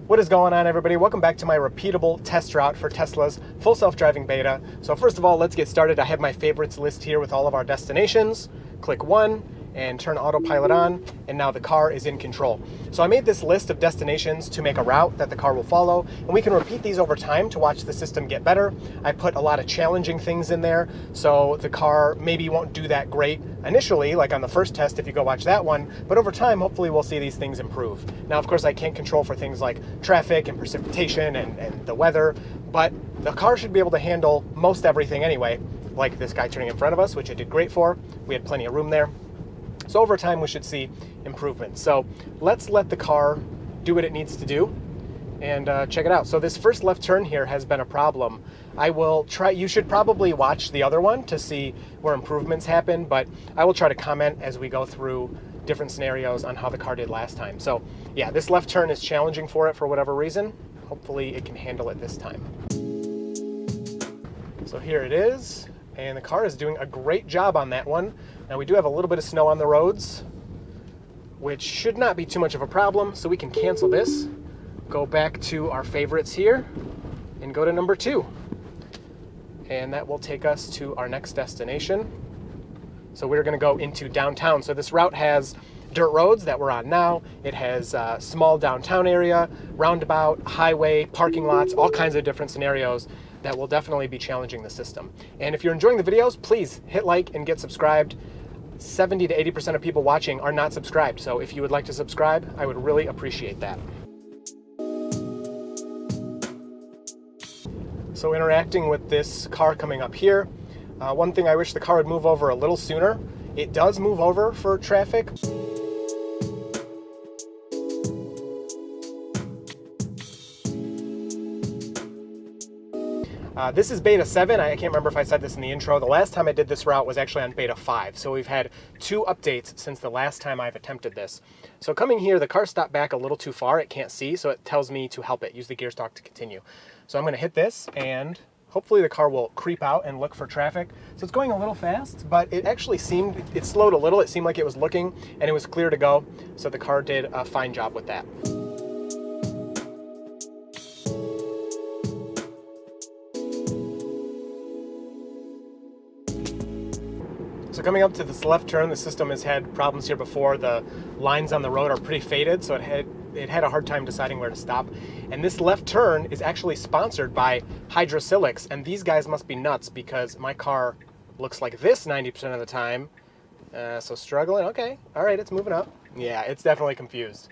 What is going on, everybody? Welcome back to my repeatable test route for Tesla's full self-driving beta. So first of all, let's get started. I have my favorites list here with all of our destinations. Click 1 and turn autopilot on, and now the car is in control. So I made this list of destinations to make a route that the car will follow, and we can repeat these over time to watch the system get better. I put a lot of challenging things in there, so the car maybe won't do that great initially, like on the first test if you go watch that one, but over time, hopefully we'll see these things improve. Now, of course, I can't control for things like traffic and precipitation and the weather, but the car should be able to handle most everything anyway, like this guy turning in front of us, which it did great for. We had plenty of room there. So over time, we should see improvements. So let's let the car do what it needs to do and check it out. So this first left turn here has been a problem. I will try, you should probably watch the other one to see where improvements happen, but I will try to comment as we go through different scenarios on how the car did last time. So yeah, this left turn is challenging for it for whatever reason. Hopefully it can handle it this time. So here it is, and the car is doing a great job on that one. Now we do have a little bit of snow on the roads, which should not be too much of a problem, so we can cancel this, go back to our favorites here, and go to number 2. And that will take us to our next destination. So we're gonna go into downtown. So this route has dirt roads that we're on now. It has a small downtown area, roundabout, highway, parking lots, all kinds of different scenarios that will definitely be challenging the system. And if you're enjoying the videos, please hit like and get subscribed. 70 to 80% of people watching are not subscribed. So if you would like to subscribe, I would really appreciate that. So interacting with this car coming up here, one thing I wish the car would move over a little sooner. It does move over for traffic. This is beta 7. I can't remember if I said this in the intro. The last time I did this route was actually on beta 5. So we've had 2 updates since the last time I've attempted this. So coming here, the car stopped back a little too far. It can't see, so it tells me to help it. Use the gear stalk to continue. So I'm going to hit this, and hopefully the car will creep out and look for traffic. So it's going a little fast, but it actually seemed, it slowed a little. It seemed like it was looking, and it was clear to go. So the car did a fine job with that. So coming up to this left turn, the system has had problems here before. The lines on the road are pretty faded, so it had a hard time deciding where to stop. And this left turn is actually sponsored by Hydrosilics, and these guys must be nuts because my car looks like this 90% of the time. So struggling, okay, all right, it's moving up. Yeah, it's definitely confused.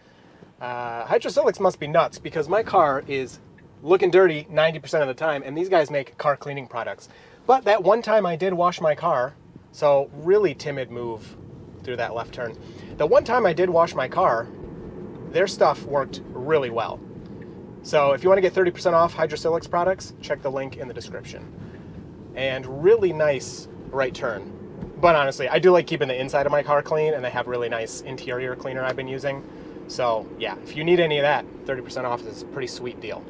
Hydrosilics must be nuts because my car is looking dirty 90% of the time, and these guys make car cleaning products. But that one time I did wash my car, so really timid move through that left turn. The one time I did wash my car, their stuff worked really well. So if you want to get 30% off Hydrosilics products, check the link in the description. And really nice right turn. But honestly, I do like keeping the inside of my car clean, and they have really nice interior cleaner I've been using. So yeah, if you need any of that, 30% off is a pretty sweet deal.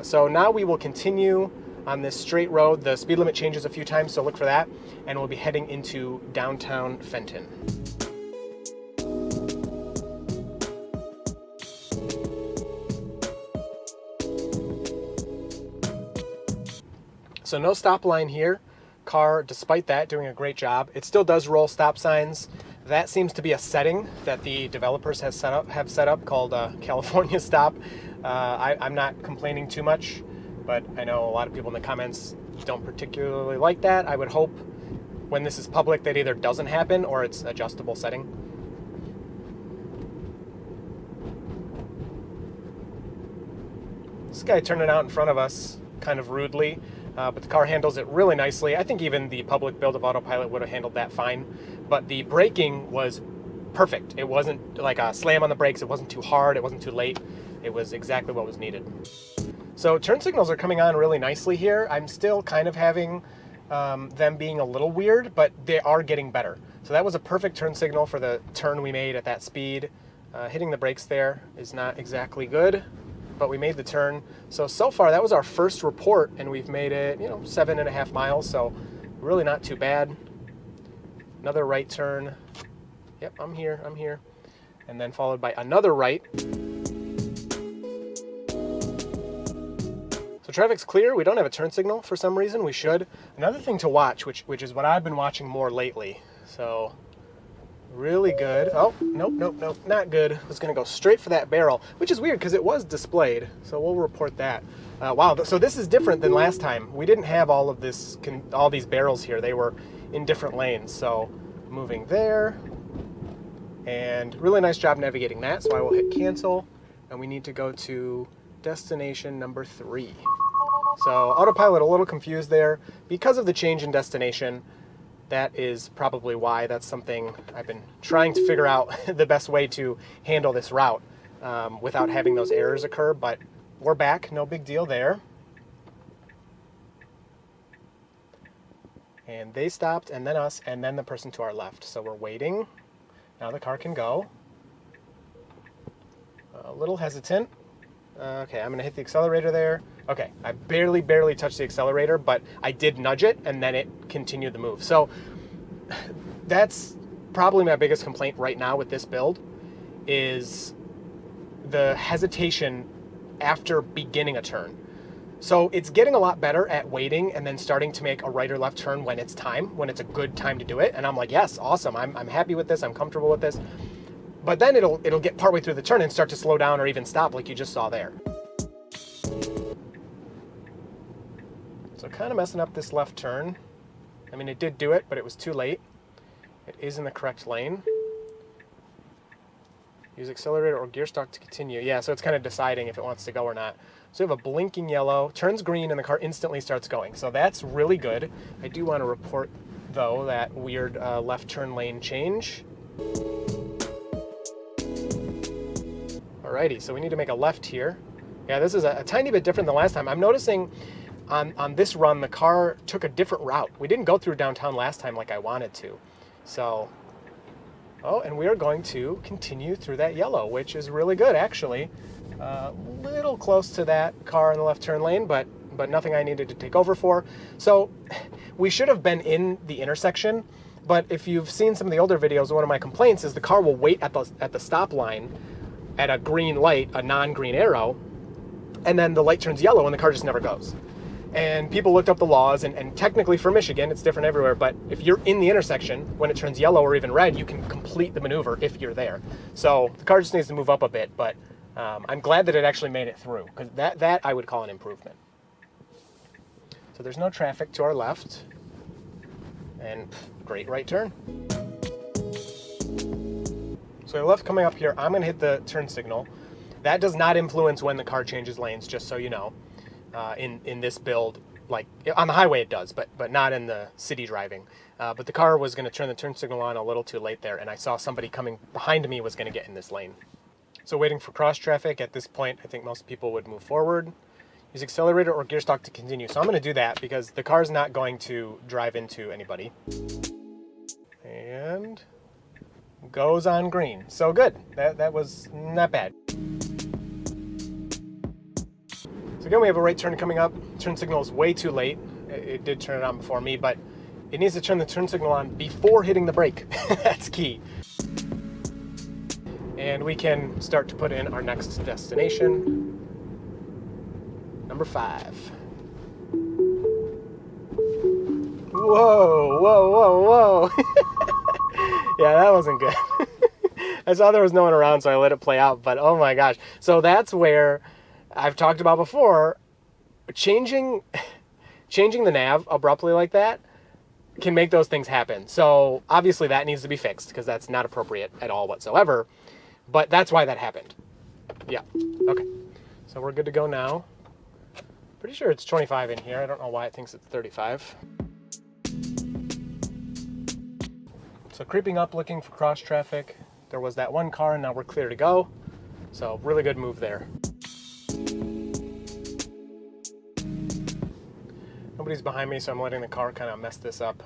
So now we will continue on this straight road. The speed limit changes a few times, so look for that. And we'll be heading into downtown Fenton. So no stop line here. Car, despite that, doing a great job. It still does roll stop signs. That seems to be a setting that the developers have set up called California Stop. I'm not complaining too much, but I know a lot of people in the comments don't particularly like that. I would hope when this is public that either doesn't happen or it's adjustable setting. This guy turning out in front of us kind of rudely, but the car handles it really nicely. I think even the public build of Autopilot would have handled that fine, but the braking was perfect. It wasn't like a slam on the brakes. It wasn't too hard. It wasn't too late. It was exactly what was needed. So turn signals are coming on really nicely here. I'm still kind of having them being a little weird, but they are getting better. So that was a perfect turn signal for the turn we made at that speed. Hitting the brakes there is not exactly good, but we made the turn. So far that was our first report, and we've made it, 7.5 miles. So really not too bad. Another right turn. Yep, I'm here. And then followed by another right. So traffic's clear. We don't have a turn signal for some reason. We should. Another thing to watch, which is what I've been watching more lately. So really good. Oh, nope, not good. I was going to go straight for that barrel, which is weird because it was displayed. So we'll report that. Wow, so this is different than last time. We didn't have all of this, all these barrels here. They were in different lanes. So moving there. And really nice job navigating that. So I will hit cancel. And we need to go to destination number 3. So Autopilot a little confused there because of the change in destination. That is probably why. That's something I've been trying to figure out the best way to handle this route without having those errors occur, but we're back, no big deal there. And they stopped, and then us, and then the person to our left. So we're waiting. Now the car can go. A little hesitant. Okay, I'm gonna hit the accelerator there. Okay, I barely touched the accelerator, but I did nudge it, and then it continued the move. So that's probably my biggest complaint right now with this build, is the hesitation after beginning a turn. So it's getting a lot better at waiting and then starting to make a right or left turn when it's time, when it's a good time to do it. And I'm like, yes, awesome, I'm happy with this, I'm comfortable with this. But then it'll get partway through the turn and start to slow down or even stop like you just saw there. So kind of messing up this left turn. I mean, it did do it, but it was too late. It is in the correct lane. Use accelerator or gear stock to continue. Yeah, so it's kind of deciding if it wants to go or not. So we have a blinking yellow, turns green, and the car instantly starts going. So that's really good. I do want to report, though, that weird left turn lane change. Alrighty, so we need to make a left here. Yeah, this is a tiny bit different than last time. I'm noticing on this run, the car took a different route. We didn't go through downtown last time like I wanted to. So, oh, and we are going to continue through that yellow, which is really good, actually. A little close to that car in the left turn lane, but nothing I needed to take over for. So we should have been in the intersection, but if you've seen some of the older videos, one of my complaints is the car will wait at the stop line at a green light, a non-green arrow, and then the light turns yellow and the car just never goes. And people looked up the laws, and technically for Michigan, it's different everywhere, but if you're in the intersection, when it turns yellow or even red, you can complete the maneuver if you're there. So the car just needs to move up a bit, but I'm glad that it actually made it through, because that I would call an improvement. So there's no traffic to our left, and great right turn. So left coming up here, I'm gonna hit the turn signal. That does not influence when the car changes lanes, just so you know. In this build, like on the highway it does, but not in the city driving. But the car was gonna turn the turn signal on a little too late there, and I saw somebody coming behind me was gonna get in this lane. So waiting for cross traffic, at this point, I think most people would move forward. Use accelerator or gear stock to continue. So I'm gonna do that because the car's not going to drive into anybody. And goes on green. So good, that was not bad. So again, we have a right turn coming up. Turn signal is way too late. It did turn it on before me, but it needs to turn the turn signal on before hitting the brake. That's key. And we can start to put in our next destination. Number 5. Whoa. Yeah, that wasn't good. I saw there was no one around, so I let it play out, but oh my gosh. So that's where I've talked about before, changing the nav abruptly like that can make those things happen. So obviously that needs to be fixed because that's not appropriate at all whatsoever, but that's why that happened. Yeah, okay. So we're good to go now. Pretty sure it's 25 in here. I don't know why it thinks it's 35. So creeping up, looking for cross traffic. There was that one car and now we're clear to go. So really good move there. Nobody's behind me, so I'm letting the car kind of mess this up.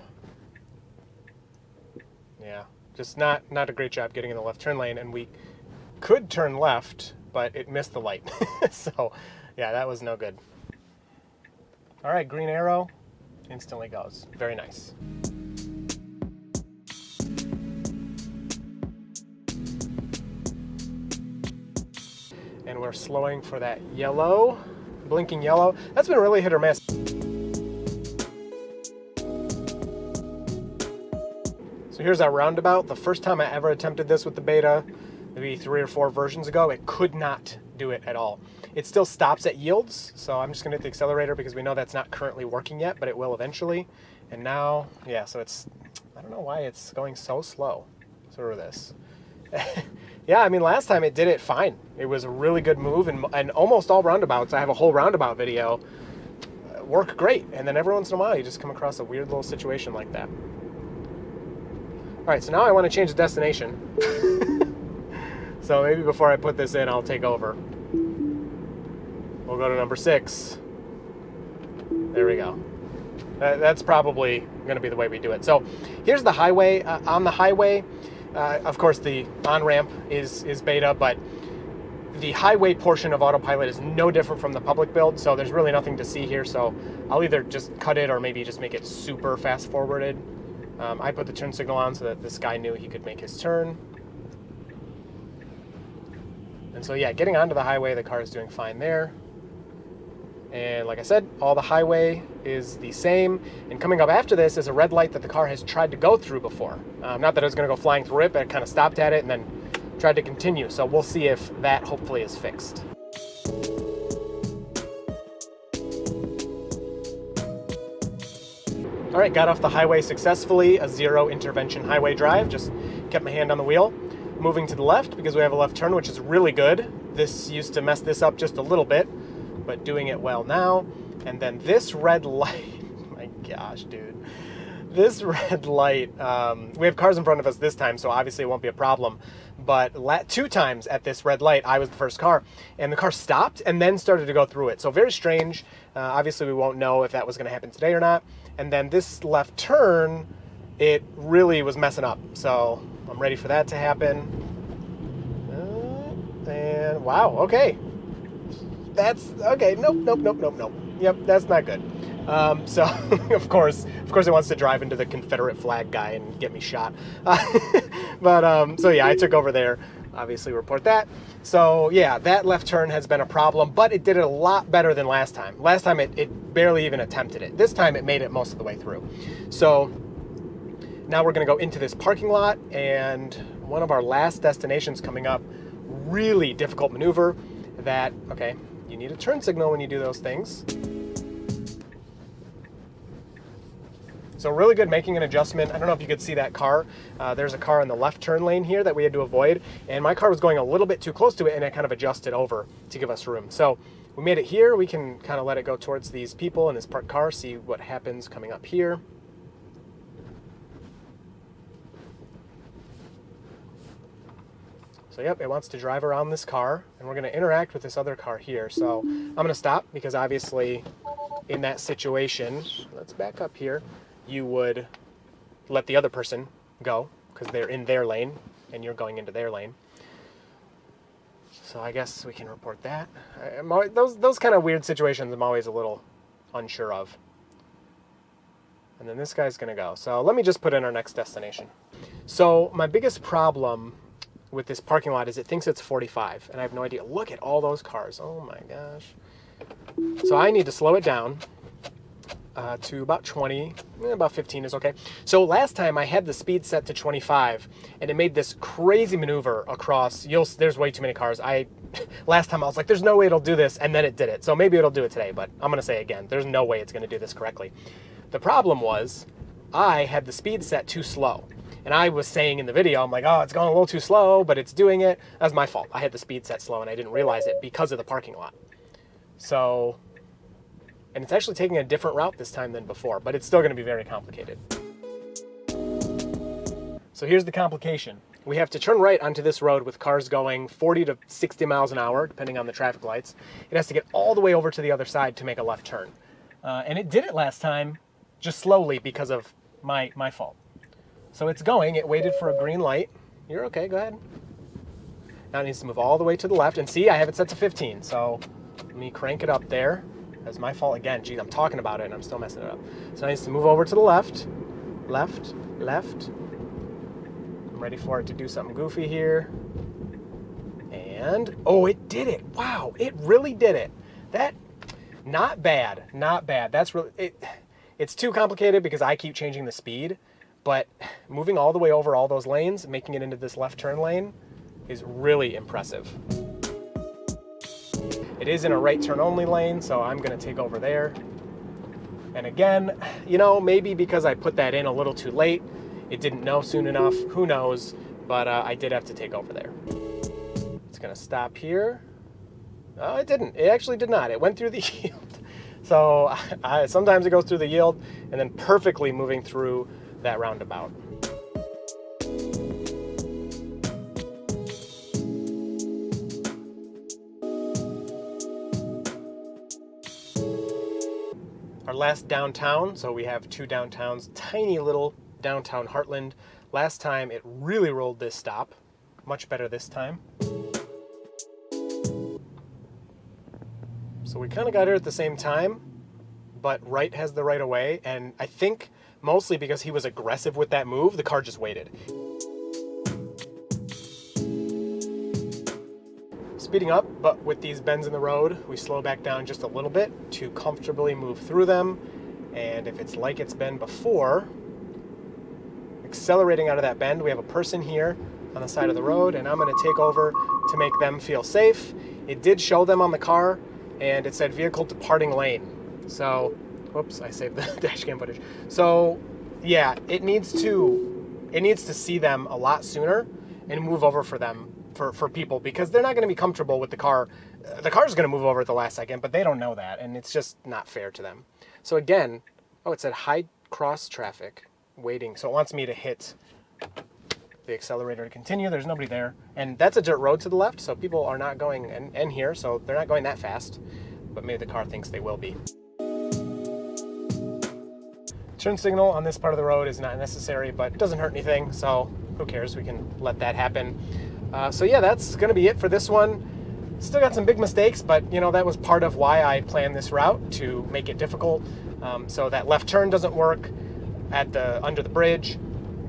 Yeah, just not a great job getting in the left turn lane, and we could turn left, but it missed the light. So yeah, that was no good. All right, green arrow, instantly goes. Very nice. And we're slowing for that yellow. blinking yellow. That's been really hit or miss. So here's our Roundabout. The first time I ever attempted this with the beta, maybe 3 or 4 versions ago, it could not do it at all. It still stops at yields, so I'm just gonna hit the accelerator because we know that's not currently working yet, but it will eventually. And now, yeah, so it's, I don't know why it's going so slow. Sort of this. Yeah, I mean, last time it did it fine. It was a really good move, and almost all roundabouts, I have a whole roundabout video, work great. And then every once in a while, you just come across a weird little situation like that. All right, so now I want to change the destination. So maybe before I put this in, I'll take over. We'll go to number 6. There we go. That's probably going to be the way we do it. So here's the highway. On the highway, of course, the on-ramp is beta, but the highway portion of Autopilot is no different from the public build, so there's really nothing to see here. So I'll either just cut it or maybe just make it super fast-forwarded. I put the turn signal on so that this guy knew he could make his turn. And so, yeah, getting onto the highway, the car is doing fine there. And like I said, all the highway is the same. And coming up after this is a red light that the car has tried to go through before. Not that it was going to go flying through it, but it kind of stopped at it and then tried to continue. So we'll see if that hopefully is fixed. All right, got off the highway successfully, a 0 intervention highway drive, just kept my hand on the wheel. Moving to the left because we have a left turn, which is really good. This used to mess this up just a little bit, but doing it well now. And then this red light, my gosh, dude. This red light, we have cars in front of us this time, so obviously it won't be a problem. But 2 times at this red light, I was the first car, and the car stopped and then started to go through it. So very strange. Obviously, we won't know if that was going to happen today or not. And then this left turn, it really was messing up. So I'm ready for that to happen. And wow, okay. That's okay. Nope. Yep, that's not good. So of course it wants to drive into the Confederate flag guy and get me shot. But so yeah, I took over there. Obviously report that. So yeah, that left turn has been a problem, but it did it a lot better than last time. Last time it barely even attempted it. This time it made it most of the way through. So now we're gonna go into this parking lot, and one of our last destinations coming up, really difficult maneuver that, okay, you need a turn signal when you do those things. So really good making an adjustment. I don't know if you could see that car. There's a car in the left turn lane here that we had to avoid, and my car was going a little bit too close to it, and it kind of adjusted over to give us room. So we made it here. We can kind of let it go towards these people in this parked car, see what happens coming up here. So yep, it wants to drive around this car, and we're going to interact with this other car here. So I'm going to stop because obviously in that situation, let's back up here, you would let the other person go because they're in their lane and you're going into their lane. So I guess we can report that. Those kind of weird situations I'm always a little unsure of. And then this guy's going to go. So let me just put in our next destination. So my biggest problem with this parking lot is it thinks it's 45, and I have no idea. Look at all those cars. Oh my gosh. So I need to slow it down to about 20, about 15 is okay. So last time I had the speed set to 25, and it made this crazy maneuver across. There's way too many cars. Last time I was like, there's no way it'll do this, and then it did it. So maybe it'll do it today, but I'm gonna say again, there's no way it's gonna do this correctly. The problem was I had the speed set too slow. And I was saying in the video, I'm like, oh, it's going a little too slow, but it's doing it. That's my fault. I had the speed set slow, and I didn't realize it because of the parking lot. So, and it's actually taking a different route this time than before, but it's still going to be very complicated. So here's the complication. We have to turn right onto this road with cars going 40 to 60 miles an hour, depending on the traffic lights. It has to get all the way over to the other side to make a left turn. And it did it last time, just slowly because of my fault. So it's going, it waited for a green light. You're okay, go ahead. Now it needs to move all the way to the left, and see, I have it set to 15, so let me crank it up there. That's my fault again. Geez, I'm talking about it and I'm still messing it up. So it needs to move over to the left, left. I'm ready for it to do something goofy here. And, oh, it did it. Wow, it really did it. Not bad, not bad. That's really it's too complicated because I keep changing the speed, but moving all the way over all those lanes, making it into this left turn lane is really impressive. It is in a right turn only lane, so I'm going to take over there. And again, you know, maybe because I put that in a little too late, it didn't know soon enough, who knows, but I did have to take over there. It's going to stop here. Oh, it didn't. It actually did not. It went through the yield. So sometimes it goes through the yield and then perfectly moving through that roundabout. Our last downtown, so we have two downtowns, tiny little downtown Hartland. Last time it really rolled this stop, much better this time. So we kind of got here at the same time, but right has the right of way, and I think mostly because he was aggressive with that move, the car just waited. Speeding up, but with these bends in the road, we slow back down just a little bit to comfortably move through them. And if it's like it's been before, accelerating out of that bend, we have a person here on the side of the road, and I'm going to take over to make them feel safe. It did show them on the car, and it said vehicle departing lane. So, whoops, I saved the dash cam footage. So, yeah, it needs to see them a lot sooner and move over for them. For people, because they're not going to be comfortable with the car. The car's going to move over at the last second, but they don't know that, and it's just not fair to them. So again, oh, it said high cross traffic waiting, so it wants me to hit the accelerator to continue. There's nobody there, and that's a dirt road to the left, so people are not going in here, so they're not going that fast, but maybe the car thinks they will be. Turn signal on this part of the road is not necessary, but it doesn't hurt anything, so who cares? We can let that happen. So yeah, that's going to be it for this one. Still got some big mistakes, but you know, that was part of why I planned this route, to make it difficult. So that left turn doesn't work at under the bridge.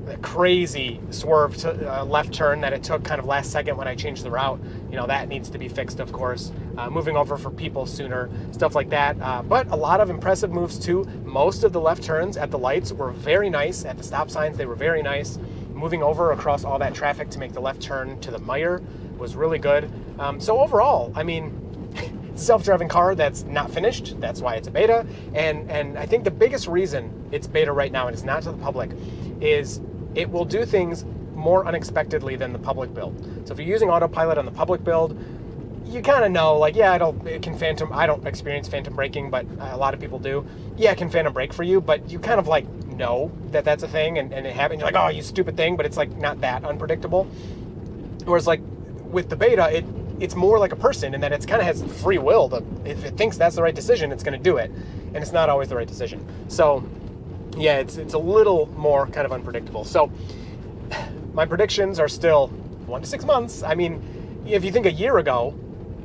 The crazy swerve to left turn that it took kind of last second when I changed the route, you know, that needs to be fixed, of course. Moving over for people sooner, stuff like that. But a lot of impressive moves too. Most of the left turns at the lights were very nice. At the stop signs, they were very nice. Moving over across all that traffic to make the left turn to the mire was really good. So overall, I mean, it's a self-driving car that's not finished. That's why it's a beta. And I think the biggest reason it's beta right now and it's not to the public is it will do things more unexpectedly than the public build. So if you're using Autopilot on the public build, you kind of know, like, yeah, I don't experience phantom braking, but a lot of people do. Yeah, it can phantom brake for you, but you kind of like know that that's a thing and it happens. You're like, oh, you stupid thing, but it's like not that unpredictable. Whereas like with the beta, it's more like a person in that it's kind of has free will. If it thinks that's the right decision, it's going to do it, and it's not always the right decision. So yeah, it's a little more kind of unpredictable. So my predictions are still 1 to 6 months. I mean, if you think a year ago,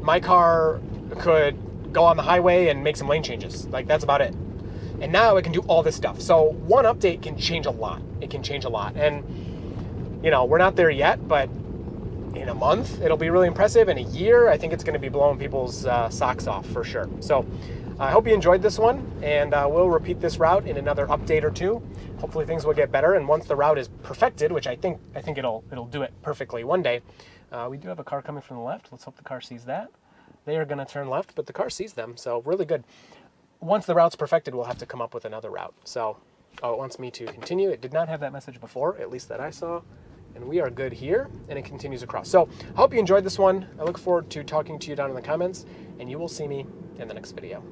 my car could go on the highway and make some lane changes. Like, that's about it. And now it can do all this stuff. So one update can change a lot. It can change a lot. And, you know, we're not there yet, but in a month, it'll be really impressive. In a year, I think it's going to be blowing people's socks off for sure. So I hope you enjoyed this one, and we'll repeat this route in another update or two. Hopefully things will get better. And once the route is perfected, which I think it'll do it perfectly one day. We do have a car coming from the left. Let's hope the car sees that. They are going to turn left, but the car sees them, so really good. Once the route's perfected, we'll have to come up with another route. So, oh, it wants me to continue. It did not have that message before, at least that I saw. And we are good here, and it continues across. So, I hope you enjoyed this one. I look forward to talking to you down in the comments, and you will see me in the next video.